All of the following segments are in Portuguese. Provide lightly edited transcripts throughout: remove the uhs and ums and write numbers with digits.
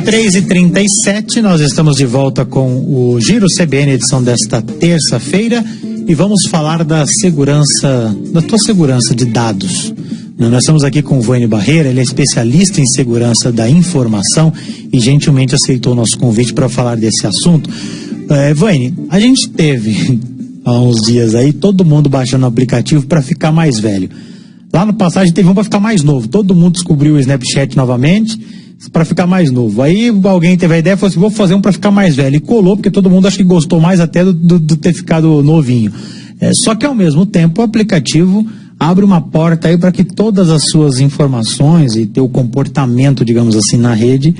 3h37, nós estamos de volta com o Giro CBN, edição desta terça-feira, e vamos falar da segurança, da tua segurança de dados. Nós estamos aqui com o Vânia Barreira, ele é especialista em segurança da informação e gentilmente aceitou o nosso convite para falar desse assunto. Vânia, a gente teve há uns dias aí todo mundo baixando o aplicativo para ficar mais velho. Lá no passado a gente teve um para ficar mais novo, todo mundo descobriu o Snapchat novamente para ficar mais novo. Aí alguém teve a ideia e falou assim, vou fazer um para ficar mais velho, e colou, porque todo mundo acho que gostou mais até do ter ficado novinho. Só que ao mesmo tempo o aplicativo abre uma porta aí para que todas as suas informações e teu comportamento, digamos assim, na rede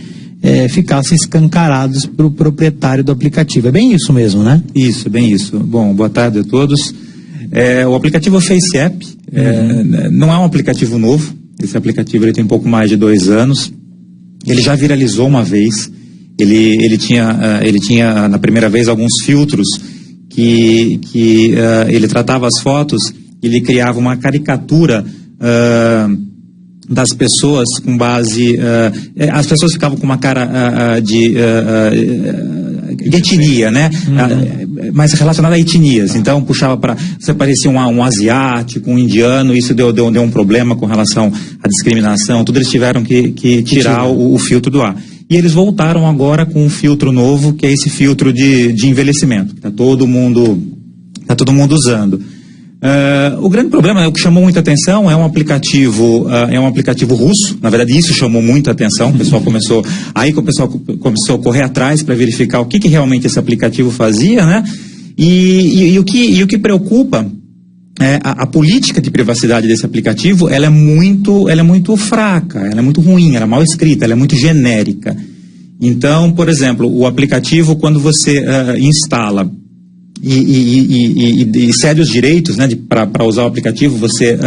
ficassem escancarados para o proprietário do aplicativo. É bem isso mesmo, né? Isso, bem isso. Bom, boa tarde a todos. O aplicativo FaceApp não é um aplicativo novo. Esse aplicativo ele tem pouco mais de 2 anos. Ele já viralizou uma vez. Ele tinha na primeira vez alguns filtros que ele tratava as fotos. Ele criava uma caricatura das pessoas com base... as pessoas ficavam com uma cara de etnia, né? Mas relacionada a etnias. Então, puxava para... Você parecia um asiático, um indiano, isso deu um problema com relação à discriminação. Tudo eles tiveram que tirar o filtro do ar. E eles voltaram agora com um filtro novo, que é esse filtro de envelhecimento. Está todo mundo usando. O grande problema, o que chamou muita atenção, é um aplicativo russo. Na verdade, isso chamou muita atenção. O pessoal começou a correr atrás para verificar o que realmente esse aplicativo fazia, né? E o que preocupa é a política de privacidade desse aplicativo. Ela é muito fraca, ela é muito ruim, ela é mal escrita, ela é muito genérica. Então, por exemplo, o aplicativo, quando você instala e cede os direitos, né, para usar o aplicativo, você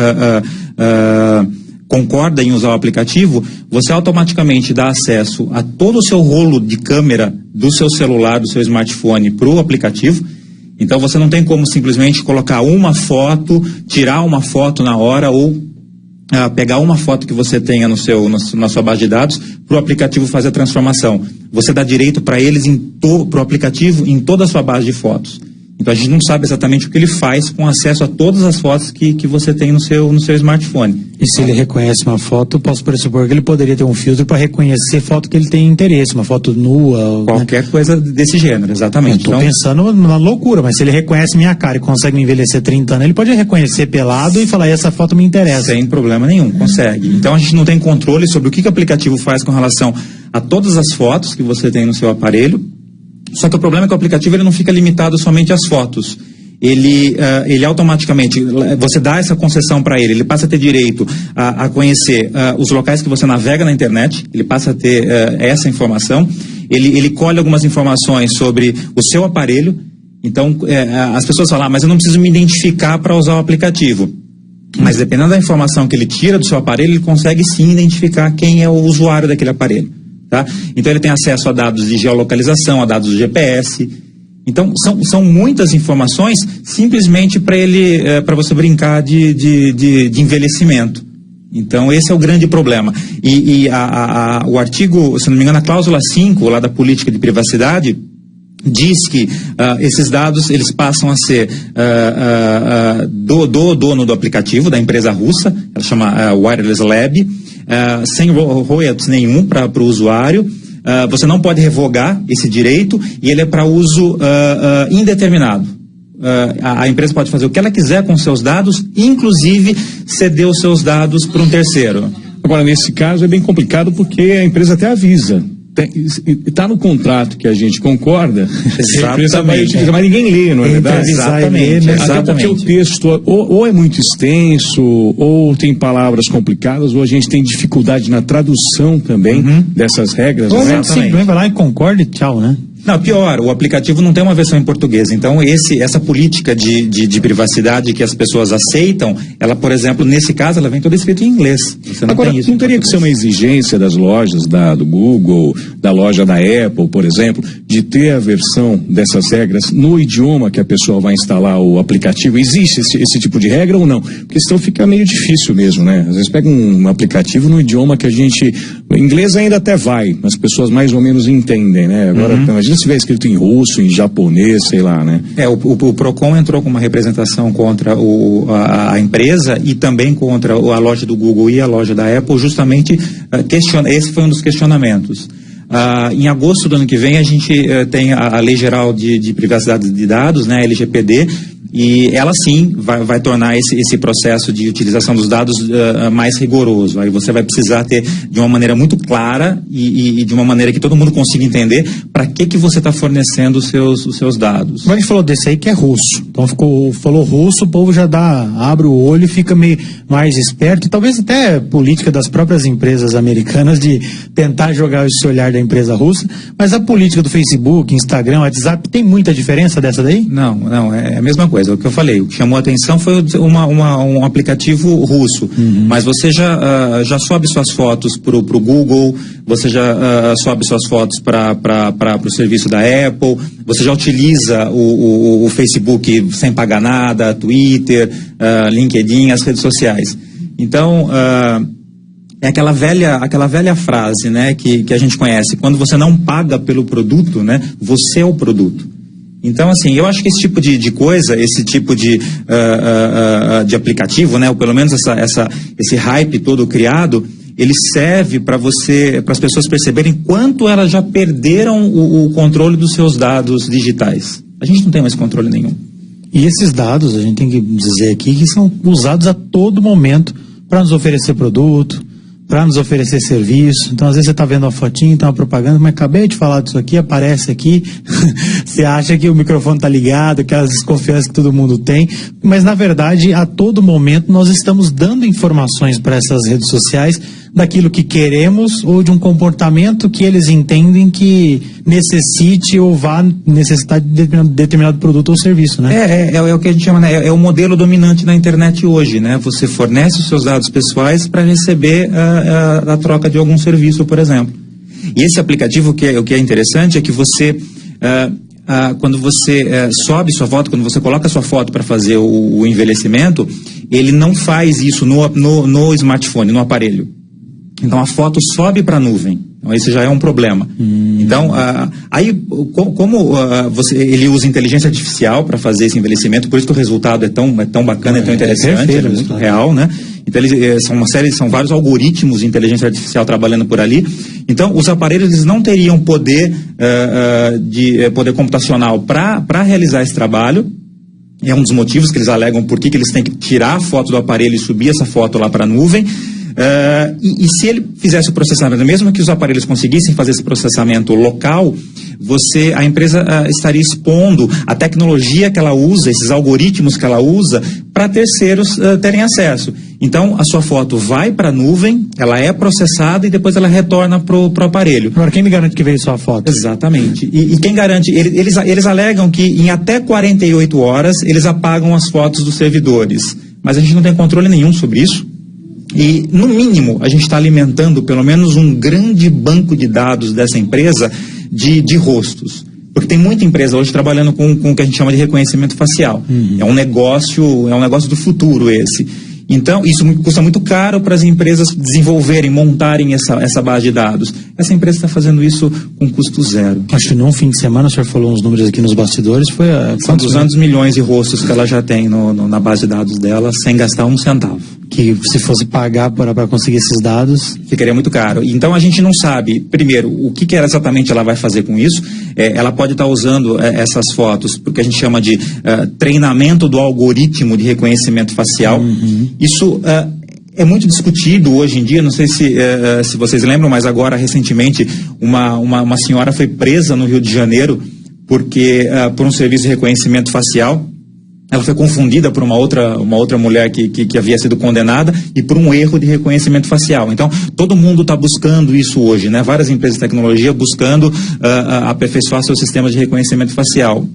concorda em usar o aplicativo, você automaticamente dá acesso a todo o seu rolo de câmera do seu celular, do seu smartphone para o aplicativo. Então você não tem como simplesmente colocar uma foto, tirar uma foto na hora ou pegar uma foto que você tenha na sua base de dados para o aplicativo fazer a transformação. Você dá direito para eles para o aplicativo em toda a sua base de fotos. Então a gente não sabe exatamente o que ele faz com acesso a todas as fotos que você tem no seu smartphone. E se ele reconhece uma foto, posso pressupor que ele poderia ter um filtro para reconhecer foto que ele tem interesse, uma foto nua. Qualquer coisa desse gênero, exatamente. Eu estou pensando numa loucura, mas se ele reconhece minha cara e consegue me envelhecer 30 anos, ele pode reconhecer pelado e falar, essa foto me interessa. Sem problema nenhum, consegue. Então a gente não tem controle sobre o que o aplicativo faz com relação a todas as fotos que você tem no seu aparelho. Só que o problema é que o aplicativo ele não fica limitado somente às fotos. Ele automaticamente, você dá essa concessão para ele passa a ter direito a conhecer os locais que você navega na internet, ele passa a ter essa informação, ele colhe algumas informações sobre o seu aparelho. Então as pessoas falam, mas eu não preciso me identificar para usar o aplicativo. Mas dependendo da informação que ele tira do seu aparelho, ele consegue sim identificar quem é o usuário daquele aparelho. Tá? Então ele tem acesso a dados de geolocalização, a dados do GPS. Então são muitas informações simplesmente para você brincar de envelhecimento. Então esse é o grande problema. O artigo, se não me engano, a cláusula 5 lá da política de privacidade diz que esses dados eles passam a ser do dono do aplicativo, da empresa russa, ela chama Wireless Lab, sem royalties nenhum para o usuário. Você não pode revogar esse direito e ele é para uso indeterminado. A empresa pode fazer o que ela quiser com seus dados, inclusive ceder os seus dados para um terceiro. Agora, nesse caso é bem complicado porque a empresa até avisa. Está no contrato que a gente concorda, exatamente, mas ninguém lê, não é verdade? Exatamente. Até porque o texto ou é muito extenso, ou tem palavras complicadas, ou a gente tem dificuldade na tradução também dessas regras. Ou simplesmente vai lá e concorda e tchau, né? Não, pior, o aplicativo não tem uma versão em português. Então, essa política de privacidade que as pessoas aceitam, ela, por exemplo, nesse caso, ela vem toda escrita em inglês. Você não Agora, tem isso não teria que ser uma exigência das lojas do Google, da loja da Apple, por exemplo, de ter a versão dessas regras no idioma que a pessoa vai instalar o aplicativo? Existe esse tipo de regra ou não? Porque senão fica meio difícil mesmo, né? Às vezes pega um aplicativo no idioma que a gente... O inglês ainda até vai, as pessoas mais ou menos entendem, né? Agora, imagina se tiver escrito em russo, em japonês, sei lá, né? O Procon entrou com uma representação contra a empresa e também contra a loja do Google e a loja da Apple, justamente esse foi um dos questionamentos. Em agosto do ano que vem a gente tem a Lei Geral de Privacidade de Dados, né, a LGPD, e ela sim vai tornar esse processo de utilização dos dados mais rigoroso. Aí você vai precisar ter de uma maneira muito clara e de uma maneira que todo mundo consiga entender para que você está fornecendo os seus dados. Mas a gente falou desse aí que é russo. Então falou russo, o povo já abre o olho e fica meio mais esperto. E talvez até política das próprias empresas americanas de tentar jogar esse olhar da empresa russa. Mas a política do Facebook, Instagram, WhatsApp, tem muita diferença dessa daí? Não, é a mesma coisa. O que eu falei, o que chamou a atenção foi um aplicativo russo, mas você já sobe suas fotos para o Google, você já sobe suas fotos para o serviço da Apple, você já utiliza o Facebook sem pagar nada, Twitter, LinkedIn, as redes sociais. Então, é aquela velha frase, né, que a gente conhece: quando você não paga pelo produto, né, você é o produto. Então, assim, eu acho que esse tipo de coisa, esse tipo de aplicativo, né, ou pelo menos esse hype todo criado, ele serve para as pessoas perceberem quanto elas já perderam o controle dos seus dados digitais. A gente não tem mais controle nenhum. E esses dados, a gente tem que dizer aqui, que são usados a todo momento para nos oferecer produto, para nos oferecer serviço. Então, às vezes você está vendo uma fotinha, tá uma propaganda, mas acabei de falar disso aqui, aparece aqui, você acha que o microfone está ligado, aquelas desconfianças que todo mundo tem, mas na verdade, a todo momento, nós estamos dando informações para essas redes sociais daquilo que queremos ou de um comportamento que eles entendem que necessite ou vá necessitar de determinado produto ou serviço, né? É o que a gente chama, né? É o modelo dominante na internet hoje, né? Você fornece os seus dados pessoais para receber a troca de algum serviço, por exemplo. E esse aplicativo, o que é interessante é que você... quando você sobe sua foto, quando você coloca sua foto para fazer o envelhecimento, ele não faz isso no smartphone, no aparelho. Então a foto sobe para a nuvem. Então esse já é um problema. Então, aí como ele usa inteligência artificial para fazer esse envelhecimento, por isso que o resultado é tão bacana, é tão interessante, é muito real, né? Então são vários algoritmos de inteligência artificial trabalhando por ali. Então os aparelhos eles não teriam poder computacional para realizar esse trabalho. É um dos motivos que eles alegam por que eles têm que tirar a foto do aparelho e subir essa foto lá para a nuvem. E se ele fizesse o processamento, mesmo que os aparelhos conseguissem fazer esse processamento local, a empresa estaria expondo a tecnologia que ela usa, esses algoritmos que ela usa, para terceiros terem acesso. Então, a sua foto vai para a nuvem, ela é processada e depois ela retorna para o aparelho. Agora, quem me garante que veio sua foto? Exatamente. E quem garante? Eles alegam que em até 48 horas eles apagam as fotos dos servidores. Mas a gente não tem controle nenhum sobre isso. E, no mínimo, a gente está alimentando pelo menos um grande banco de dados dessa empresa de rostos. Porque tem muita empresa hoje trabalhando com o que a gente chama de reconhecimento facial. É um negócio do futuro esse. Então, isso custa muito caro para as empresas desenvolverem, montarem essa base de dados. Essa empresa está fazendo isso com custo zero. Acho que num fim de semana, o senhor falou uns números aqui nos bastidores, foi... São 200 milhões de rostos que ela já tem na base de dados dela, sem gastar um centavo. Que se fosse pagar para conseguir esses dados... Ficaria muito caro. Então a gente não sabe, primeiro, o que exatamente ela vai fazer com isso. Ela pode estar usando essas fotos, porque a gente chama de treinamento do algoritmo de reconhecimento facial. Isso é muito discutido hoje em dia, não sei se vocês lembram, mas agora, recentemente, uma senhora foi presa no Rio de Janeiro por um serviço de reconhecimento facial. Ela foi confundida por uma outra mulher que havia sido condenada e por um erro de reconhecimento facial. Então, todo mundo está buscando isso hoje, né? Várias empresas de tecnologia buscando aperfeiçoar seus sistemas de reconhecimento facial.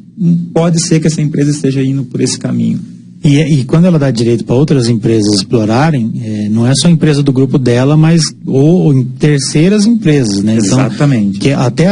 Pode ser que essa empresa esteja indo por esse caminho. E quando ela dá direito para outras empresas explorarem, não é só a empresa do grupo dela, mas ou em terceiras empresas, né? Então, exatamente. Que até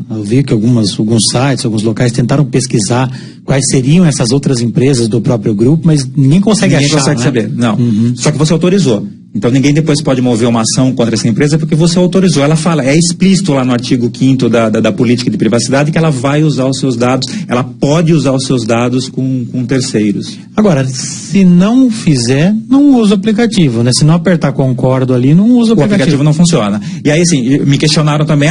eu vi que alguns sites, alguns locais tentaram pesquisar quais seriam essas outras empresas do próprio grupo, mas ninguém consegue achar. Ninguém consegue saber, não. Uhum. Só que você autorizou. Então ninguém depois pode mover uma ação contra essa empresa porque você autorizou. Ela fala, é explícito lá no artigo 5º da política de privacidade que ela vai usar os seus dados, ela pode usar os seus dados com terceiros. Agora, se não fizer, não usa o aplicativo, né? Se não apertar concordo ali, não usa o aplicativo. O aplicativo não funciona. E aí, assim, me questionaram também,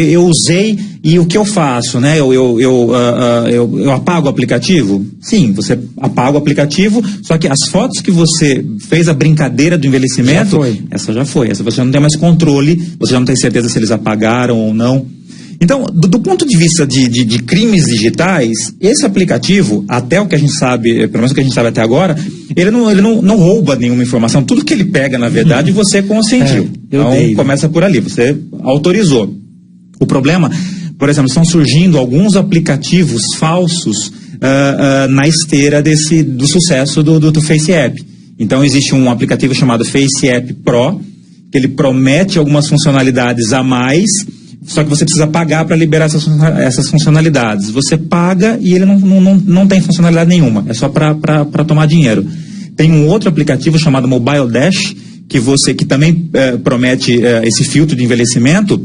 eu usei e o que eu faço, né? Eu apago o aplicativo? Sim, você apaga o aplicativo, só que as fotos que você fez a brincadeira do envelhecimento, essa já foi. Essa você não tem mais controle, você já não tem certeza se eles apagaram ou não. Então, do ponto de vista de crimes digitais, esse aplicativo, até o que a gente sabe, pelo menos o que a gente sabe até agora, ele não rouba nenhuma informação. Tudo que ele pega, na verdade, você consentiu. Então, começa por ali, você autorizou. O problema, por exemplo, estão surgindo alguns aplicativos falsos na esteira do sucesso do Face App. Então, existe um aplicativo chamado Face App Pro, que ele promete algumas funcionalidades a mais, só que você precisa pagar para liberar essas funcionalidades. Você paga e ele não tem funcionalidade nenhuma, é só para tomar dinheiro. Tem um outro aplicativo chamado Mobile Dash, que também promete esse filtro de envelhecimento,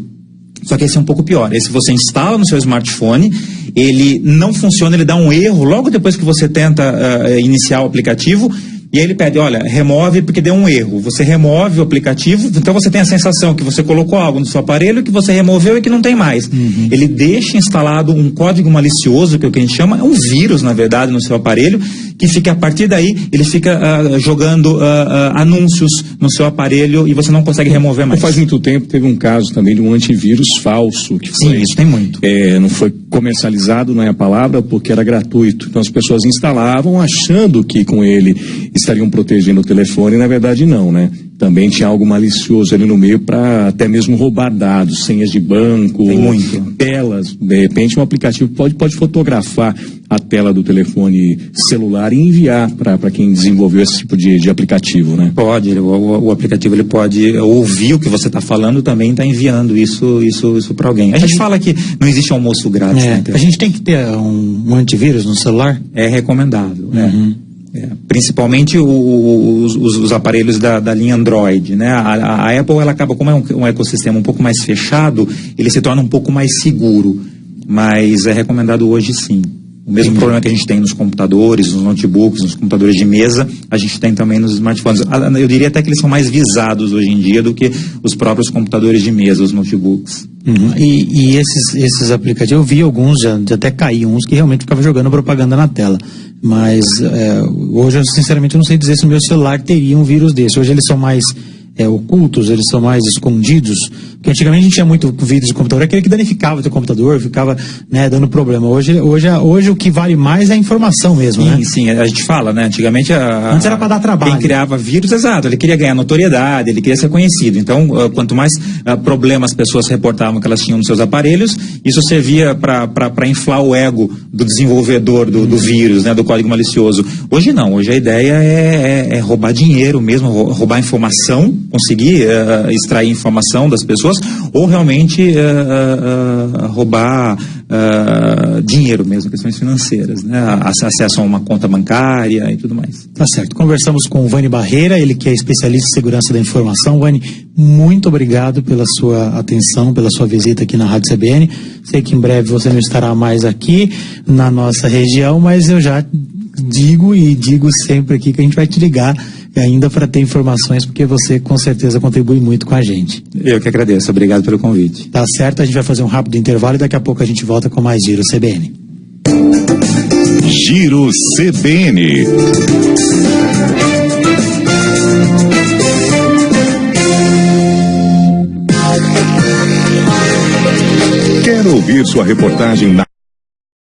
só que esse é um pouco pior. Esse você instala no seu smartphone, ele não funciona, ele dá um erro logo depois que você tenta iniciar o aplicativo. E aí ele pede, olha, remove porque deu um erro. Você remove o aplicativo, então você tem a sensação que você colocou algo no seu aparelho, que você removeu e que não tem mais. Uhum. Ele deixa instalado um código malicioso, que é o que a gente chama, é um vírus, na verdade, no seu aparelho, que fica, a partir daí, ele fica jogando anúncios no seu aparelho e você não consegue remover mais. Não faz muito tempo, teve um caso também de um antivírus falso. Que foi, sim, isso tem muito. Não foi comercializado, não é a palavra, porque era gratuito. Então as pessoas instalavam achando que com ele estariam protegendo o telefone, e na verdade não, né? Também tinha algo malicioso ali no meio para até mesmo roubar dados, senhas de banco, telas. De repente um aplicativo pode fotografar a tela do telefone celular e enviar para quem desenvolveu esse tipo de aplicativo, né? Pode, o aplicativo ele pode ouvir o que você está falando, também está enviando isso para alguém. A gente fala que não existe almoço grátis. Né? A gente tem que ter um antivírus no celular? É recomendável, né? Principalmente os aparelhos da linha Android, né? A Apple, ela acaba, como é um ecossistema um pouco mais fechado, ele se torna um pouco mais seguro, mas é recomendado hoje sim. O mesmo problema que a gente tem nos computadores, nos notebooks, nos computadores de mesa, a gente tem também nos smartphones. Eu diria até que eles são mais visados hoje em dia do que os próprios computadores de mesa, os notebooks. Uhum. E esses aplicativos, eu vi alguns, já até caíam uns que realmente ficavam jogando propaganda na tela. Mas hoje, eu sinceramente não sei dizer se o meu celular teria um vírus desse. Hoje eles são mais ocultos, eles são mais escondidos. Porque antigamente a gente tinha muito vírus de computador, aquele que danificava o teu computador, ficava dando problema. Hoje o que vale mais é a informação mesmo, né? Sim, a gente fala, né? Antigamente antes era para dar trabalho. Quem criava vírus, exato, ele queria ganhar notoriedade, ele queria ser conhecido. Então, quanto mais problemas as pessoas reportavam que elas tinham nos seus aparelhos, isso servia para inflar o ego do desenvolvedor do vírus, né? Do código malicioso. Hoje não, hoje a ideia é roubar dinheiro mesmo, roubar informação, conseguir extrair informação das pessoas, ou realmente roubar dinheiro mesmo, questões financeiras, né? Acesso a uma conta bancária e tudo mais. Tá certo. Conversamos com o Vani Barreira, ele que é especialista em segurança da informação. Vani, muito obrigado pela sua atenção, pela sua visita aqui na Rádio CBN. Sei que em breve você não estará mais aqui na nossa região, mas eu já digo sempre aqui que a gente vai te ligar ainda para ter informações, porque você com certeza contribui muito com a gente. Eu que agradeço, obrigado pelo convite. Tá certo, a gente vai fazer um rápido intervalo e daqui a pouco a gente volta com mais Giro CBN. Giro CBN. Quer ouvir sua reportagem na